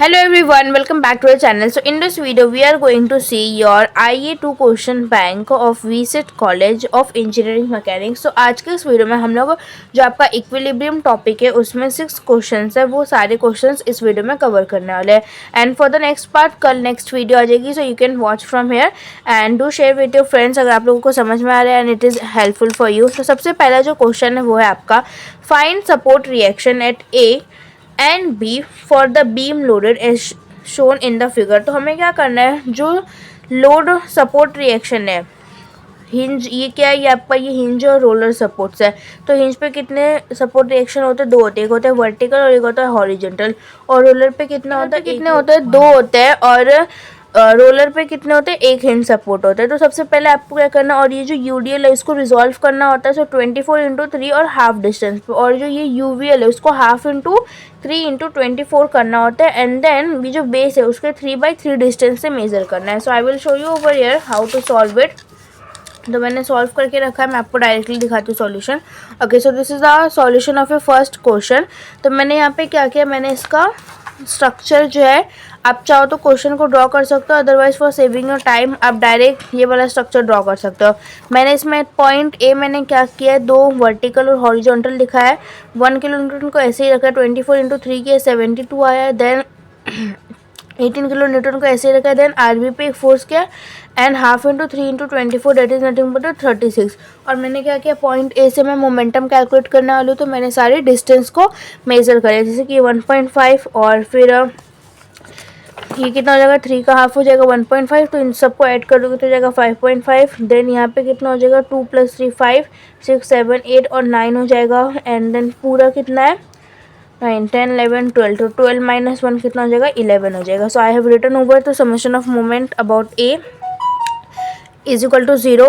Hello everyone, welcome back to our channel. So in this video we are going to see your IA2 question bank of VSET College of Engineering Mechanics. So आज के इस video में हम लोग जो आपका equilibrium topic है उसमें 6 क्वेश्चंस है, वो सारे क्वेश्चंस इस वीडियो में कवर करने वाले हैं. And for the next part कल नेक्स्ट वीडियो आ जाएगी, so you can watch from here and do share with your friends अगर आप लोगों को समझ में आ रहा है and it is helpful for you. तो सबसे पहला जो क्वेश्चन है वो है आपका find support reaction at A and B for the beam loaded as shown in the figure. तो हमें क्या करना है, जो लोड सपोर्ट रिएक्शन है हिंज, ये क्या है, ये आपका ये हिंज और रोलर सपोर्ट्स है. तो हिंज पे कितने सपोर्ट रिएक्शन होते हैं, दो होते हैं, एक होता है वर्टिकल और एक होता है हॉरिजॉन्टल. और रोलर पे कितना होता है, कितने होते हैं, दो होते हैं. और रोलर पे कितने होते हैं, एक हिंज सपोर्ट होता है. तो सबसे पहले आपको क्या करना है, और ये जो यूडीएल है इसको रिजॉल्व करना होता है. सो 24 × 3 और हाफ डिस्टेंस पे. और जो ये यूवीएल है उसको हाफ इंटू 3 × 24 करना होता है. एंड देन ये जो बेस है उसके 3/3 डिस्टेंस से मेजर करना है. So I will show you over here how to solve it. तो मैंने सॉल्व करके रखा है, मैं आपको डायरेक्टली दिखाती हूँ solution. Okay, so this is the solution of A first question. तो मैंने यहाँ पे क्या किया, मैंने इसका स्ट्रक्चर जो है, आप चाहो तो क्वेश्चन को ड्रॉ कर सकते हो, otherwise for saving your time आप डायरेक्ट ये वाला स्ट्रक्चर ड्रॉ कर सकते हो. मैंने इसमें पॉइंट ए मैंने क्या किया है, दो वर्टिकल और हॉरिजॉन्टल लिखा है. 1 किलोन्यूटन को ऐसे ही रखा है, 24 × 3 किया 72 आया है. देन 18 किलो न्यूटन को ऐसे रखा है. देन आरबी पे एक फोर्स किया and half into 3 × 24 that is nothing but 36. और मैंने क्या किया, पॉइंट ए से मैं मोमेंटम कैलकुलेट करने वाली हूँ. तो मैंने सारे डिस्टेंस को मेजर करे, जैसे कि 1.5 और फिर ये कितना हो जाएगा, 3 का हाफ हो जाएगा 1.5. तो इन सबको ऐड कर दोगे तो हो जाएगा 5.5. देन यहाँ पे कितना हो जाएगा, 2 + 3 5 6 7 8 और 9 हो जाएगा. एंड देन पूरा कितना है, 9 10 11 12. तो 12 - 1 कितना हो जाएगा, 11 हो जाएगा. So I have written over the summation of moment about A is equal to 0.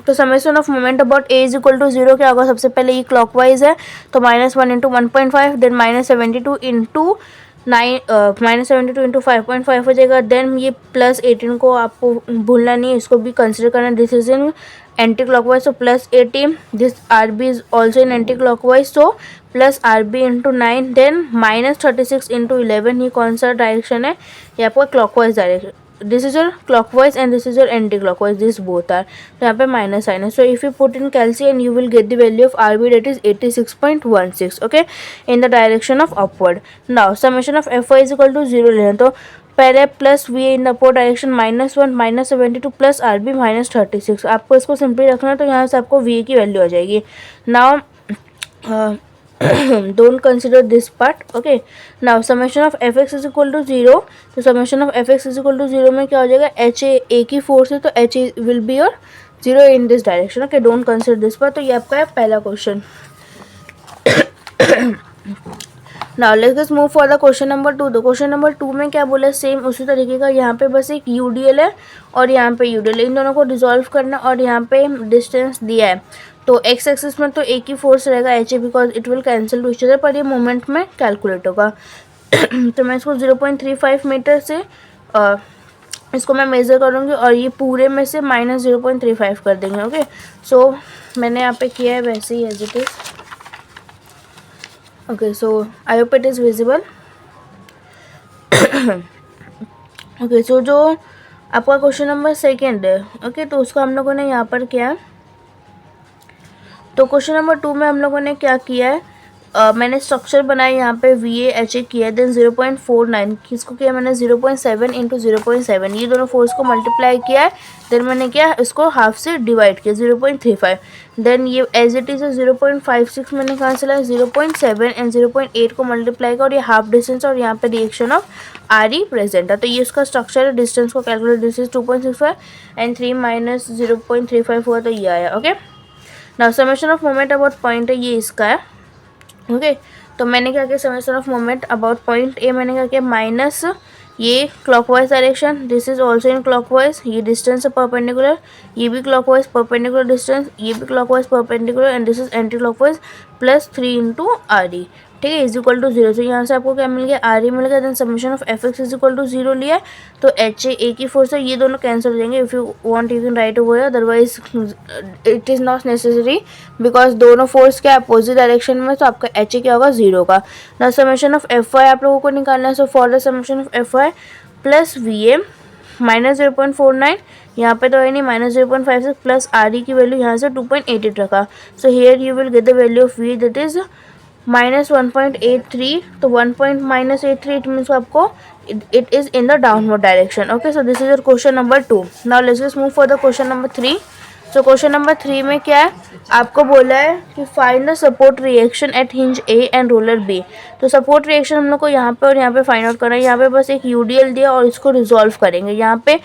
तो summation of moment about A is equal to 0 क्या होगा, सबसे पहले ये क्लॉकवाइज है तो -1 × 1.5. देन -72 × 9 -72 × 5.5 हो जाएगा. देन ये +18 को आपको भूलना नहीं है, इसको भी कंसिडर करना. This is in anticlockwise, so +18. This R B is also in anticlockwise, so +RB × 9. Then -36 × 11. ये कौन सा डायरेक्शन है, ये आपका clockwise direction. This is your clockwise and this is your anticlockwise, this both are. तो यहाँ पे minus sign है. So if you put in calci and you will get the value of RB that is 86.16. Okay, in the direction of upward. Now summation of FY is equal to 0 लेना. तो पहले +VA in the upward direction -1 -72 +RB -36. आपको इसको simply रखना है, तो यहाँ से आपको VA की वैल्यू आ जाएगी. Now don't consider this part. Okay, now summation of fx is equal to 0. तो summation of fx is equal to 0 में क्या हो जाएगा, h a की फोर्स है तो h will be your 0 in this direction. Okay, don't consider this part. तो ये आपका है पहला question. Now let's move for the question number 2. तो क्वेश्चन नंबर 2 में क्या बोला, सेम उसी तरीके का. यहाँ पे बस एक यूडीएल है और यहाँ पे यूडीएल, इन दोनों को डिसॉल्व करना और यहाँ पे डिस्टेंस दिया है. तो एक्स एक्सिस में तो एक ही फोर्स रहेगा H A, because it will cancel two each other, पर ये मोमेंट में कैलकुलेट होगा. तो मैं इसको 0.35 मीटर से इसको मैं मेज़र करूँगी और ये पूरे में से -0.35 कर देंगे. ओके, सो मैंने यहाँ पे किया है वैसे ही as it is. Okay, so I hope it is visible. Okay, so जो आपका क्वेश्चन नंबर 2 है, ओके, तो उसको हम लोगों ने यहाँ पर किया. तो क्वेश्चन नंबर 2 में हम लोगों ने क्या किया है, मैंने स्ट्रक्चर बनाया, यहाँ पे VA HA किया है. देन 0.49 किसको किया मैंने, 0.7 × 0.7, ये दोनों फोर्स को मल्टीप्लाई किया है. देन मैंने क्या, इसको हाफ से डिवाइड किया 0.35. देन ये एज इट इज़ 0.56 मैंने कहाँ से लाया, 0.7 एंड 0.8 को मल्टीप्लाई किया और ये हाफ डिस्टेंस और यहाँ पे रिएक्शन ऑफ RE प्रेजेंट है. तो ये उसका स्ट्रक्चर है. डिस्टेंस को कैलकुलेट, दिस इज 2.65 एंड 3 - 0.35 हुआ तो ये आया. Okay, now summation of moment about point है, ये इसका है. ओके, तो मैंने क्या किया, summation of moment about point ए मैंने क्या किया, माइनस ये clockwise direction, this is also in clockwise, ये डिस्टेंस है परपेंडिकुलर, ये भी क्लॉकवाइज परपेंडिकुलर डिस्टेंस, ये भी clockwise perpendicular and this is anti clockwise, +3 × RE. ठीक है, इज इक्वल टू 0। तो यहाँ से आपको क्या मिल गया, आर ई मिल गया। Then summation of F X is equal to 0 लिया है, तो एच ए की फोर्स है, ये दोनों कैंसिल हो जाएंगे। If you want you can write over, otherwise it is not necessary because दोनों फोर्स के अपोजिट डायरेक्शन में, तो आपका एच ए क्या होगा, 0 का। ना समेशन ऑफ एफ वाई आप लोगों को निकालना है। So for the summation of F Y plus V A minus 0.49, यहाँ पे तो है नहीं, माइनस 0.56 प्लस आर ई की वैल्यू यहाँ से 2.88 रखा। So here you will get the value of V, that is minus 1.83। तो 1.83 इट मीन्स आपको it is in the downward direction. Okay, so this is your question number 2. Now let's just move for the question number 3. So question number 3 में क्या है, आपको बोला है कि find the support reaction at hinge A and roller B. तो support reaction हम लोग को यहाँ पे और यहाँ पे फाइंड आउट करना है। यहाँ पे बस एक यूडीएल दिया और इसको रिजॉल्व करेंगे। यहाँ पे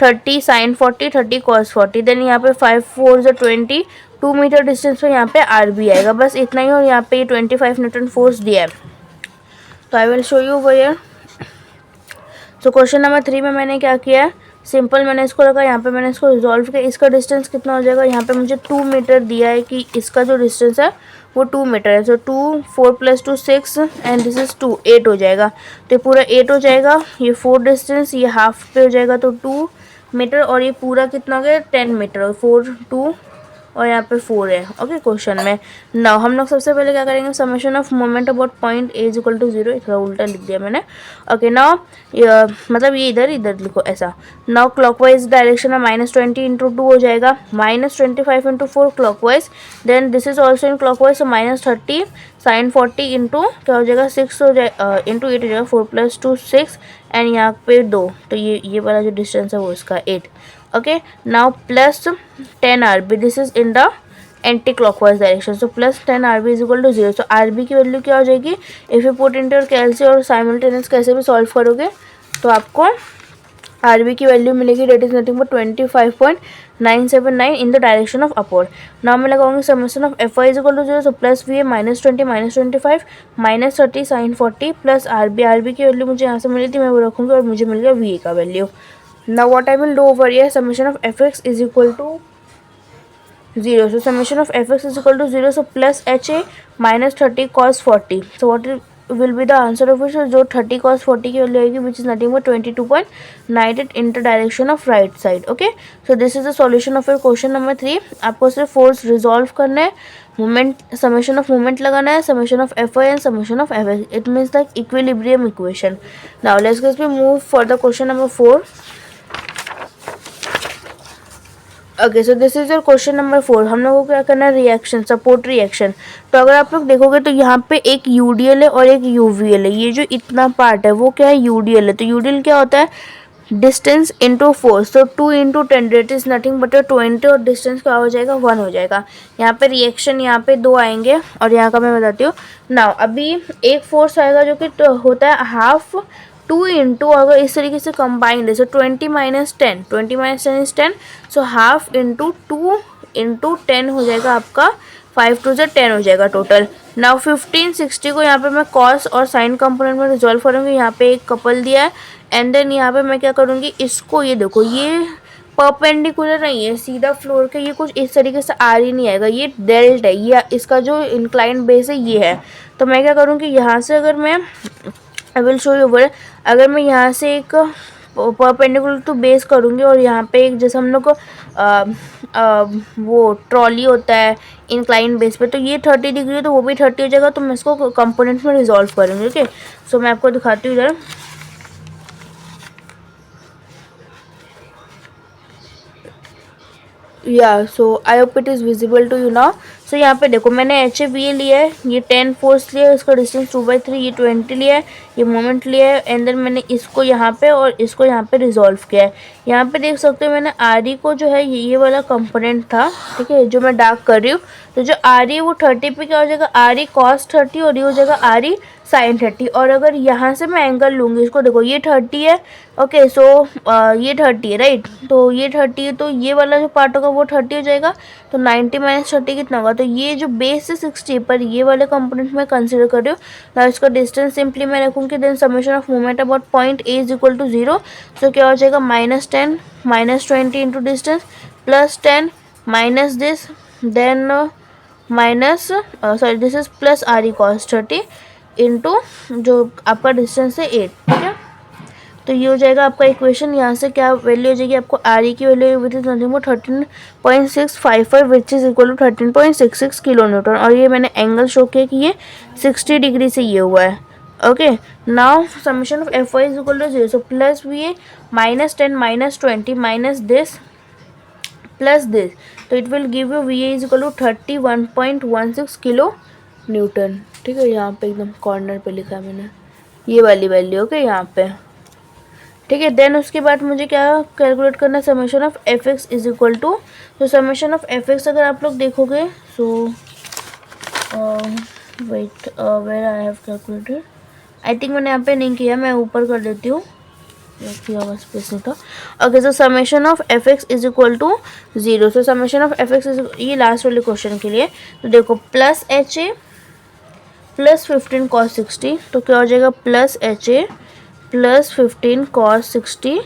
30 साइन 40, 30 कॉस 40, देन यहाँ पे 5 4 20, 2 मीटर डिस्टेंस पे यहाँ पे आर बी आएगा, बस इतना ही। और यहाँ पे 25 न्यूटन फोर्स दिया है। तो आई will show you over here. तो क्वेश्चन नंबर 3 में मैंने क्या किया है, सिंपल मैंने इसको रखा, यहाँ पे मैंने इसको रिजॉल्व किया। इसका डिस्टेंस कितना हो जाएगा, यहाँ पे मुझे 2 मीटर दिया है कि इसका जो डिस्टेंस है वो 2 मीटर है। सो 2 4 + 2 6 एंड दिस इज 2 8 हो जाएगा। तो पूरा 8 हो जाएगा। ये 4 डिस्टेंस ये हाफ पे हो जाएगा, तो 2 मीटर। और ये पूरा कितना हो गया, 10 मीटर। 4 2 और यहाँ पे 4 है। ओके, क्वेश्चन में नाउ हम लोग सबसे पहले क्या करेंगे, summation of moment about point A is equal to 0। थोड़ा उल्टा लिख दिया मैंने। ओके, नाउ मतलब ये इधर इधर लिखो ऐसा। नाउ क्लॉकवाइज डायरेक्शन में -20 इंटू 2 हो जाएगा, -25 into 4 clockwise. Then this is also in clockwise, तो -30 साइन 40 इंटू क्या हो जाएगा, 6 हो जाएगा, इंटू 8 हो जाएगा। 4 + 2 6 एंड यहाँ पे 2, तो ये वाला जो डिस्टेंस है वो इसका 8। Okay, now plus 10 RB, this is in the anticlockwise direction. So plus 10 RB is equal to 0। So RB की वैल्यू क्या हो जाएगी, if you put into your calci और साइमल्टेनियस कैसे भी सॉल्व करोगे तो आपको RB की वैल्यू मिलेगी, that is nothing but 25.979 in the direction of upward. Now मैं लगाऊंगी summation of F Y is equal to 0। So plus V A -20 -25 -30 sine 40 plus RB की वैल्यू मुझे यहाँ से मिली थी, मैं वो रखूँगी और मुझे मिल गया वी ए का value. Now what I will do over here, summation of fx is equal to 0. So summation of fx is equal to 0. So plus ha minus 30 cos 40. So what will be the answer of which, जो 30 cos 40 की value आएगी, which is nothing but 22.98 in the direction of right side. Okay, so this is the solution of your question number 3. आपको सिर्फ force resolve करना है, moment summation of moment लगाना है, summation of F I and summation of F x. It means the equilibrium equation. Now let's move for the question number 4. Okay, so this is your question number 4। हम लोगों को क्या करना है, reaction, support reaction. तो अगर आप लोग देखोगे तो यहाँ पे एक यूडीएल है और एक यूवीएल है। ये जो इतना पार्ट है वो क्या है, यूडीएल है। तो यूडीएल क्या होता है, डिस्टेंस इंटू फोर्स। तो 2 × 10 डेट इज नथिंग बट 20 और डिस्टेंस क्या हो जाएगा, 1 हो जाएगा। यहाँ पे रिएक्शन यहाँ पे 2 आएंगे और यहाँ का मैं बताती हूँ। नाउ अभी एक फोर्स आएगा जो कि होता है हाफ 2 इंटू, अगर इस तरीके से कंबाइंड है, सो 20 - 10, 20 - 10 is 10। So half into 2 into 10 हो जाएगा आपका 5 2 से 10 हो जाएगा टोटल। नाउ 15 60 को यहाँ पे मैं कॉस और साइन कंपोनेंट में रिजॉल्व करूँगी। यहाँ पे एक कपल दिया है एंड देन यहाँ पे मैं क्या करूँगी, इसको ये देखो, ये परपेंडिकुलर नहीं है सीधा फ्लोर के, ये कुछ इस तरीके से आ ही नहीं आएगा, ये डेल्ट है, ये इसका जो इंक्लाइन बेस है ये है। तो मैं क्या करूँगी, यहाँ से अगर मैं आई विल शो यू ओवर, अगर मैं यहाँ से एक परपेंडिकुलर टू बेस करूँगी और यहाँ पे एक जैसे हम लोग को वो ट्रॉली होता है इंक्लाइन बेस पे, तो ये 30 डिग्री है तो वो भी 30 हो जाएगा। तो मैं इसको कंपोनेंट में रिजॉल्व करूँगी। ओके, सो मैं आपको दिखाती हूँ इधर। या so I hope it is visible to you now. So यहाँ पे देखो मैंने एच ए वी लिया है, ये 10 फोर्स लिया है, इसका डिस्टेंस 2/3, ये 20 लिया है, ये मोमेंट लिया है एंड देन मैंने इसको यहाँ पे और इसको यहाँ पे रिजॉल्व किया है। यहाँ पे देख सकते हो मैंने आर ई को जो है ये वाला कंपोनेंट था, ठीक है, जो मैं डार्क कर रही हूँ। तो जो आर ई वो 30 पे क्या हो जाएगा, आर ई कॉस 30 और ये हो जाएगा आर ई साइन 30। और अगर यहाँ से मैं एंगल लूँगी, इसको देखो ये 30 है। ओके, सो ये 30 है राइट, तो ये 30 है, तो ये वाला जो पार्ट होगा वो 30 हो जाएगा। तो 90 - 30 कितना होगा, तो ये जो बेस है 60 पर ये वाले कंपोनेंट में कंसिडर कर रही हूँ ना। इसका डिस्टेंस सिंपली मैं रखूँगी, then summation of moment about point A is equal to 0। So क्या हो जाएगा, -10 -20 into distance plus 10 minus this, then minus sorry this is plus R E cos 30 into जो आपका डिस्टेंस है 8, ठीक है। तो ये हो जाएगा आपका इक्वेशन। यहाँ से क्या वैल्यू हो जाएगी आपको, आर ई की value which is nothing but 13.655 which is equal to 13.66 kilonewton. और ये मैंने एंगल शो किया कि ये 60 डिग्री से ये हुआ है। Okay, now summation of F Y is equal to 0, so plus V A -10 -20 minus this plus this, तो it will give you V A is equal to 31.16 kilo newton, ठीक है। यहाँ पे एकदम कॉर्नर पे लिखा है मैंने ये वाली वैल्यू, ओके, यहाँ पे, ठीक है। देन उसके बाद मुझे क्या कैलकुलेट करना है, summation of F X is equal to, तो समेशन ऑफ एफ एक्स अगर आप लोग देखोगे, so wait where I have calculated, I think मैंने यहाँ पे नहीं किया, मैं ऊपर कर देती हूँ, स्पेस नहीं था। Okay, so summation of F X is equal to 0, so summation of F X is, ये लास्ट वाले क्वेश्चन के लिए, तो देखो plus H A plus 15 cos 60, तो क्या हो जाएगा plus H A plus 15 cos 60,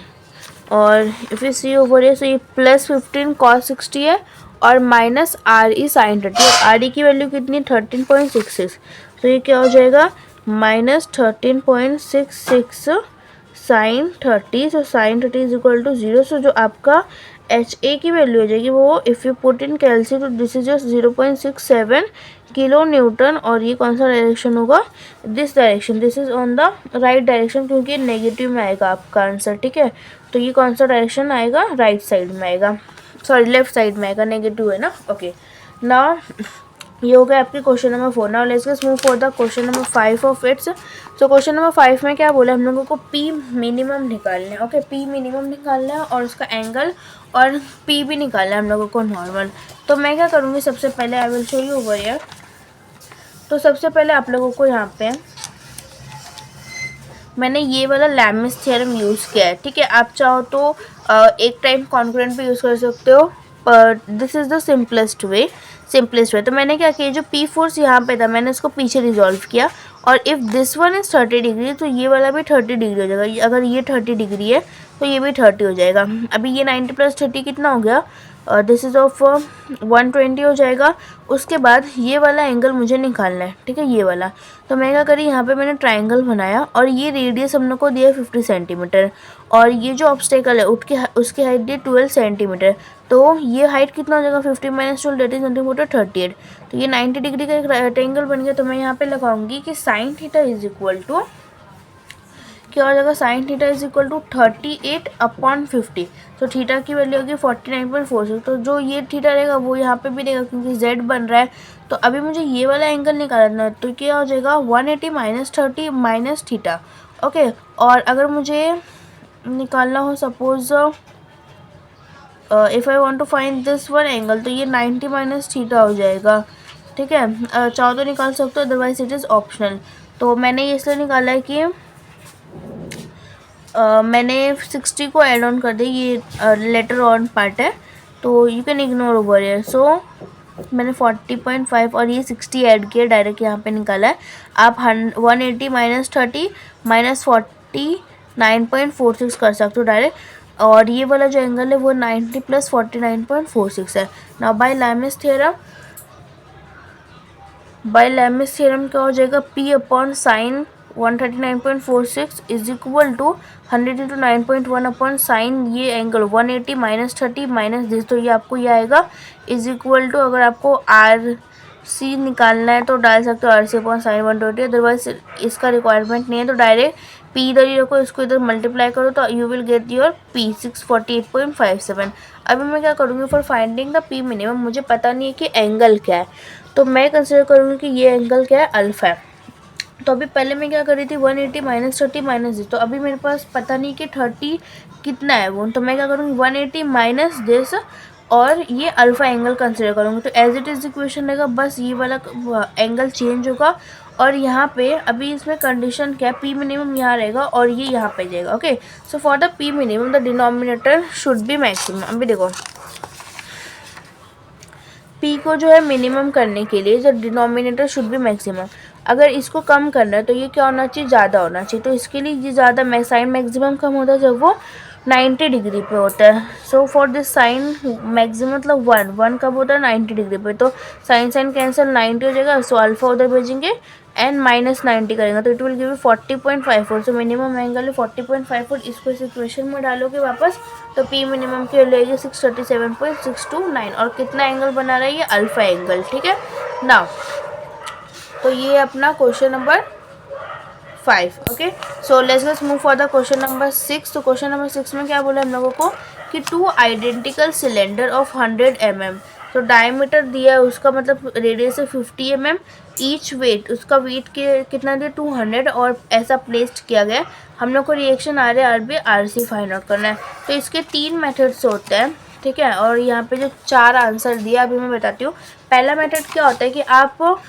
और इफ यू सी ओवर ये, सो ये प्लस 15 cos 60 है और minus R E sine 30, R E की वैल्यू कितनी 13.66, तो ये क्या हो जाएगा -13.66 sine 30, so sine 30 is equal to 0, so जो आपका एच ए की वैल्यू हो जाएगी वो, if you put in calci, तो this is just 0.67 kilonewton. और ये कौन सा डायरेक्शन होगा, this direction, this is on the right direction, क्योंकि नेगेटिव में आएगा आपका आंसर, ठीक है। तो ये कौन सा डायरेक्शन आएगा, राइट साइड में आएगा, सॉरी लेफ्ट साइड में आएगा, नेगेटिव है ना। ओके, नाउ ये हो गया आपके question number 4। Now let's move for the question number 5 of its. So question number 5 में क्या बोला, हम लोगों को पी मिनिमम निकालना है, ओके, पी मिनिमम निकालना है और उसका एंगल और पी भी निकालना है हम लोगों को नॉर्मल। तो मैं क्या करूँगी, सबसे पहले आई will show you over here. तो सबसे पहले आप लोगों को यहाँ पे मैंने ये वाला लैमिस थ्योरम यूज़ किया है, ठीक है। आप चाहो तो एक टाइम कॉन्करेंट पे यूज़ कर सकते हो, पर this is the simplest way. तो मैंने क्या किया, जो पी फोर्स यहाँ पे था मैंने इसको पीछे रिजॉल्व किया, और if this one is 30 degree तो ये वाला भी 30 डिग्री हो जाएगा। अगर ये 30 डिग्री है तो ये भी 30 हो जाएगा। अभी ये 90 + 30 कितना हो गया, दिस इज़ ऑफ 120 हो जाएगा। उसके बाद ये वाला एंगल मुझे निकालना है, ठीक है, ये वाला। तो मैं क्या करी, यहाँ पे मैंने ट्रायंगल बनाया और ये रेडियस हम लोग को दिया 50 सेंटीमीटर, और ये जो ऑब्स्टेकल है उसकी हाइट दी 12 सेंटीमीटर। तो ये हाइट कितना हो जाएगा, 50 - 12 दैट इज 38। तो ये 90 डिग्री का एक रेक्टेंगल बन गया। तो मैं यहाँ पे लगाऊंगी कि sine theta is equal to क्या हो जाएगा, sine theta is equal to 38/50। तो थीटा की वैल्यू होगी 49.46। तो जो ये थीटा रहेगा वो यहाँ पे भी रहेगा, क्योंकि z बन रहा है। तो अभी मुझे ये वाला एंगल निकालना है, तो क्या हो जाएगा 180 - 30 माइनस थीटा, ओके। और अगर मुझे निकालना हो suppose if I want to find this one angle, तो ये 90 माइनस थीटा हो जाएगा, ठीक है। चाहो तो निकाल सकते हो, अदरवाइज इट इज़ ऑप्शनल। तो मैंने ये इसलिए निकाला है कि मैंने 60 को ऐड ऑन कर दिया, ये लेटर ऑन पार्ट है, तो you can ignore over here. So मैंने 40.5 और ये 60 ऐड किया, डायरेक्ट यहाँ पे निकाला है। आप 180 - 30 - 49.46 कर सकते हो डायरेक्ट। और ये वाला जो एंगल है वो 90 + 49.46 है। नाउ बाय लैमिस थ्योरम क्या हो जाएगा, P/sin 139.46 is equal to 100 × 9.1 sine ये एंगल 180 - 30 माइनस दिस, तो ये आपको ये आएगा इज इक्वल टू, अगर आपको आर सी निकालना है तो डाल सकते हो RC/sin 120, अदरवाइज इसका रिक्वायरमेंट नहीं है। तो डायरेक्ट पी इधर ही रखो, इसको इधर मल्टीप्लाई करो तो you will get your P 648.57। अभी मैं क्या करूँगी, for finding the P minimum मुझे पता नहीं है कि एंगल क्या है, तो मैं कंसिडर करूँगी कि ये एंगल क्या है, अल्फा है। तो अभी पहले मैं क्या कर रही थी 180 - 30 माइनस दिस, तो अभी मेरे पास पता नहीं कि 30 कितना है वो, तो मैं क्या करूँगी 180 माइनस दिस और ये अल्फ़ा एंगल कंसिडर करूँगी। तो एज इट इज़ इक्वेशन रहेगा, बस ये वाला एंगल चेंज होगा। और यहाँ पे अभी इसमें कंडीशन क्या है, पी मिनिमम यहाँ रहेगा और ये यहाँ पे जाएगा, okay. So for the P minimum the denominator should be maximum. अभी देखो पी को जो है मिनिमम करने के लिए जो डिनोमिनेटर शुड बी मैक्सिमम, अगर इसको कम करना है तो ये क्या होना चाहिए, ज़्यादा होना चाहिए। तो इसके लिए ये ज़्यादा साइन मैक्सिमम कम होता है जब वो 90 डिग्री पे होता है। So for this sine maximum मतलब वन कब होता है 90 डिग्री पे, तो साइन साइन कैंसिल 90 हो जाएगा। सो अल्फा उधर भेजेंगे एंड -90 करेंगे तो it will give 40.54। So minimum angle है 40.54। इसको इस इक्वेशन में डालोगे वापस तो पी मिनिमम की लेगी 637.629 और कितना एंगल बना रहा है ये अल्फा एंगल, ठीक है ना। तो ये अपना question number 5। Okay, so let's move for the question number 6। तो क्वेश्चन नंबर 6 में क्या बोला हम लोगों को कि two identical cylinder of 100 mm, तो डायमीटर दिया है उसका मतलब रेडियस है 50 mm, ईच वेट उसका वेट के कितना दिया 200 और ऐसा प्लेस्ड किया गया। हम लोग को reaction R A R B R C find out करना है। तो इसके 3 मेथड्स होते हैं, ठीक है, और यहाँ पे जो 4 आंसर दिया अभी मैं बताती हूँ। पहला मेथड क्या होता है कि आप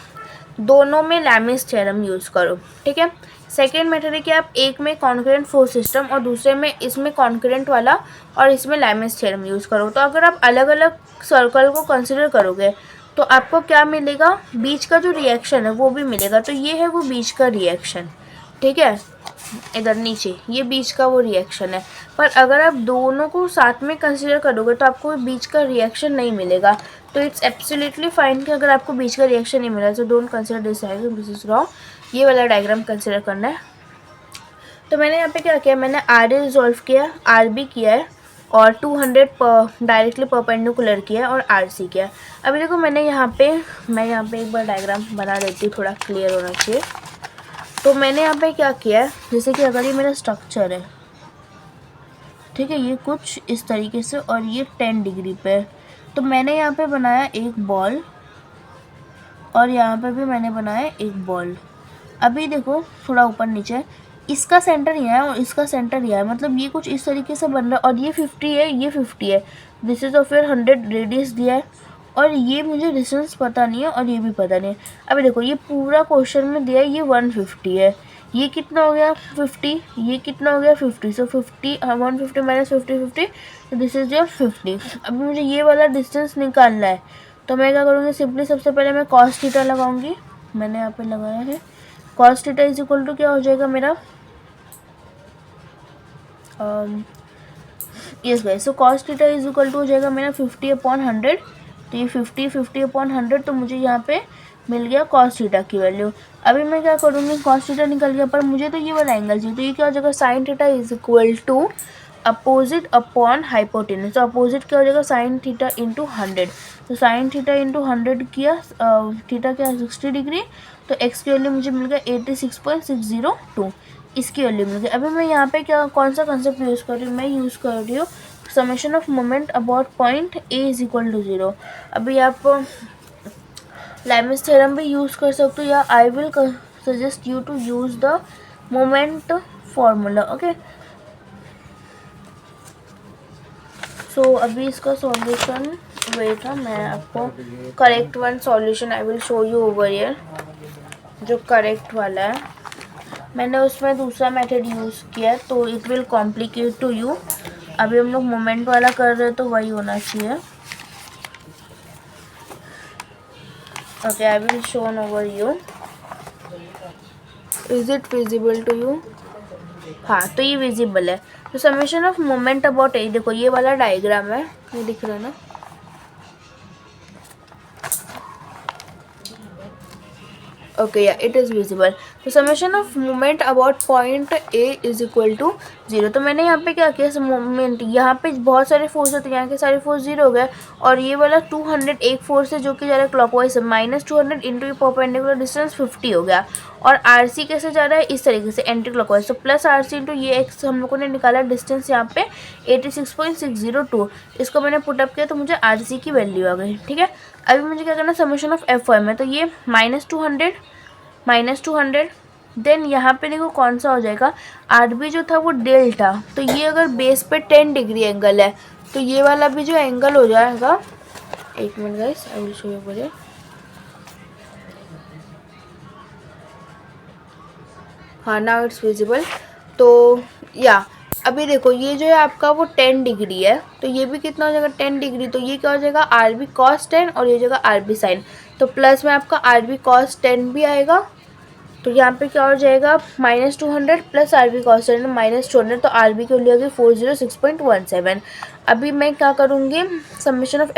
दोनों में लैमिस थ्योरम यूज़ करो, ठीक है। सेकेंड मेथड है कि आप एक में कॉन्करेंट फोर्स सिस्टम और दूसरे में इसमें कॉन्करेंट वाला और इसमें लैमिस थ्योरम यूज़ करो। तो अगर आप अलग अलग सर्कल को कंसिडर करोगे तो आपको क्या मिलेगा, बीच का जो रिएक्शन है वो भी मिलेगा। तो ये है वो बीच का रिएक्शन, ठीक है, इधर नीचे ये बीच का वो रिएक्शन है। पर अगर आप दोनों को साथ में कंसिडर करोगे तो आपको बीच का रिएक्शन नहीं मिलेगा। तो इट्स एब्सोल्युटली फाइन कि अगर आपको बीच का रिएक्शन नहीं मिला तो don't consider this diagram, this is wrong. ये वाला डायग्राम कंसिडर करना है। तो मैंने यहाँ पे क्या किया, मैंने आर ए रिजॉल्व किया, आर बी किया है और 200 डायरेक्टली परपेंडिकुलर किया है और आर सी किया है। अभी देखो मैं यहाँ पे एक बार डायग्राम बना देती हूँ, थोड़ा क्लियर होना चाहिए। तो मैंने यहाँ पे क्या किया है, जैसे कि अगर ये मेरा स्ट्रक्चर है, ठीक है, ये कुछ इस तरीके से और ये 10 डिग्री पे है। तो मैंने यहाँ पे बनाया एक बॉल और यहाँ पे भी मैंने बनाया एक बॉल। अभी देखो थोड़ा ऊपर नीचे, इसका सेंटर यहाँ है और इसका सेंटर यहाँ है, मतलब ये कुछ इस तरीके से बन रहा है। और ये 50 है, ये 50 है, this is of your 100 radius दिया है और ये मुझे डिस्टेंस पता नहीं है और ये भी पता नहीं है। अभी देखो ये पूरा क्वेश्चन में दिया है ये 150 है, ये कितना हो गया 50, ये कितना हो गया 50। सो 50 150 माइनस 50 50, तो दिस इज योर 50। अभी मुझे ये वाला डिस्टेंस निकालना है तो मैं क्या करूँगी, सिंपली सबसे पहले मैं कॉस थीटा लगाऊंगी। मैंने यहाँ पे लगाया है cos theta is equal to क्या हो जाएगा मेरा, yes guys, so cos theta is equal to हो जाएगा मेरा 50/100। तो ये 50/100, तो मुझे यहाँ पे मिल गया कॉस थीटा की वैल्यू। अभी मैं क्या करूँगी, कॉस थीटा निकल गया पर मुझे तो ये वाला एंगल चाहिए। तो ये क्या हो जाएगा, sine theta is equal to opposite upon hypotenuse. तो अपोजिट क्या हो जाएगा, साइन थीटा इंटू 100। तो साइन थीटा इंटू 100 किया, थीटा क्या 60 डिग्री, तो एक्स की वैल्यू मुझे मिल गया 86.602, इसकी वैल्यू मिल गई। अभी मैं यहाँ पे क्या कौन सा कंसेप्ट यूज़ कर रही हूँ, मैं यूज़ कर रही हूँ summation of moment about point A is equal to 0। अभी आप लैमिस थ्योरम भी यूज़ कर सकते हो या I will suggest you to use the moment formula. Okay, so अभी इसका सॉल्यूशन वेट है, मैं आपको correct one solution I will show you over here. जो करेक्ट वाला है मैंने उसमें दूसरा मेथड यूज़ किया तो it will complicate to you. अभी हम लोग मोमेंट वाला कर रहे हैं तो वही होना चाहिए। Okay, I will shown over you, is it visible to you, हाँ तो ये विजिबल है। तो summation of moment about A, देखो ये वाला डायग्राम है, ये दिख रहा है ना, ओके या इट इज़ विजिबल। तो summation of moment about point A is equal to 0। तो मैंने यहाँ पे क्या किया, मोमेंट यहाँ पे बहुत सारे फोर्स है तो यहाँ के सारे फोर्स 0 हो गए और ये वाला 200 एक फोर्स है जो कि जा रहा है क्लॉकवाइज है, -200 इंटू ये परपेंडिकुलर डिस्टेंस 50 हो गया। और आर सी कैसे जा रहा है, इस तरीके से एंटी क्लॉकवाइज, तो प्लस आर सी इंटू ये एक्स हम लोगों ने निकाला डिस्टेंस यहाँ पे 86.602। इसको मैंने पुटअप किया तो मुझे आर सी की वैल्यू आ गई, ठीक है। अभी मुझे क्या करना है, समेशन ऑफ एफ वाई में, तो ये -200 देन यहाँ पे देखो कौन सा हो जाएगा, आर बी जो था वो डेल्टा, तो ये अगर बेस पे 10 डिग्री एंगल है तो ये वाला भी जो एंगल हो जाएगा, एक minute guys I will show you बोलिए, हाँ नाउ इट्स विजिबल। तो या अभी देखो ये जो है आपका वो 10 डिग्री है तो ये भी कितना हो जाएगा 10 डिग्री, तो ये क्या हो जाएगा आर बी कॉस 10 और ये जगह आर बी साइन, तो प्लस में आपका आर बी कॉस 10 भी आएगा तो यहाँ पे क्या हो जाएगा, -200 प्लस RB कॉस्ट -200, तो RB की वैल्यू होगी 406.17। अभी मैं क्या करूँगी, summation of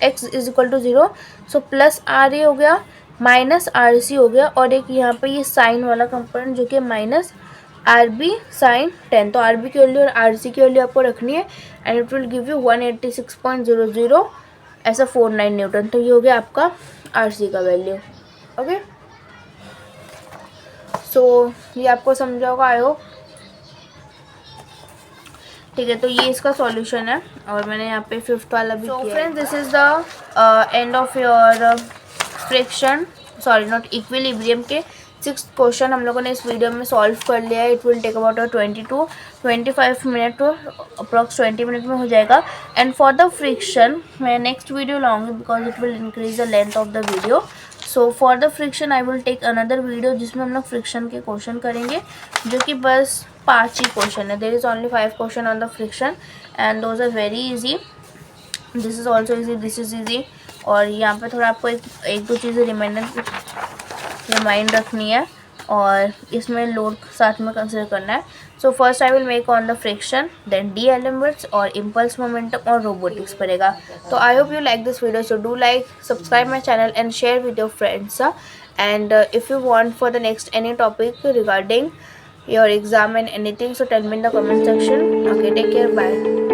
x is equal to 0, so plus RA हो गया माइनस RC हो गया, और एक यहाँ पे ये साइन वाला कंपोनेंट जो कि माइनस RB साइन 10। तो RB की वैल्यू और RC की वैल्यू आपको रखनी है, and it will give you 186.00 ऐसा 49 न्यूटन। तो ये हो गया आपका RC का वैल्यू। ओके, सो ये आपको समझा होगा आई होप। ठीक है, तो ये इसका सॉल्यूशन है, और मैंने यहाँ पे 5th वाला भी किया। Friends, this is the end of your friction, sorry not equilibrium के 6th क्वेश्चन हम लोगों ने इस वीडियो में सॉल्व कर लिया है। It will take about 25 minute, approx 20 minute में हो जाएगा। एंड फॉर द फ्रिक्शन मैं नेक्स्ट वीडियो लाऊंगी, because it will increase the length of the video. So for the friction I will take another video जिसमें हम लोग friction के question करेंगे, जो कि बस 5 ही क्वेश्चन है। There is only 5 question on the friction, and those are very easy. This is also easy, this is easy. और यहाँ पे थोड़ा आपको एक दो चीज़ें रिमाइंड रखनी है, और इसमें लोड साथ में कंसिडर करना है। So first I will make on the friction, then the elements और इम्पल्स मोमेंटम और रोबोटिक्स पड़ेगा। तो I hope you like this video, so do like, subscribe my channel and share with your friends. And if you want for the next any topic regarding your exam and anything, so tell me in the comment section. Okay, take care, bye.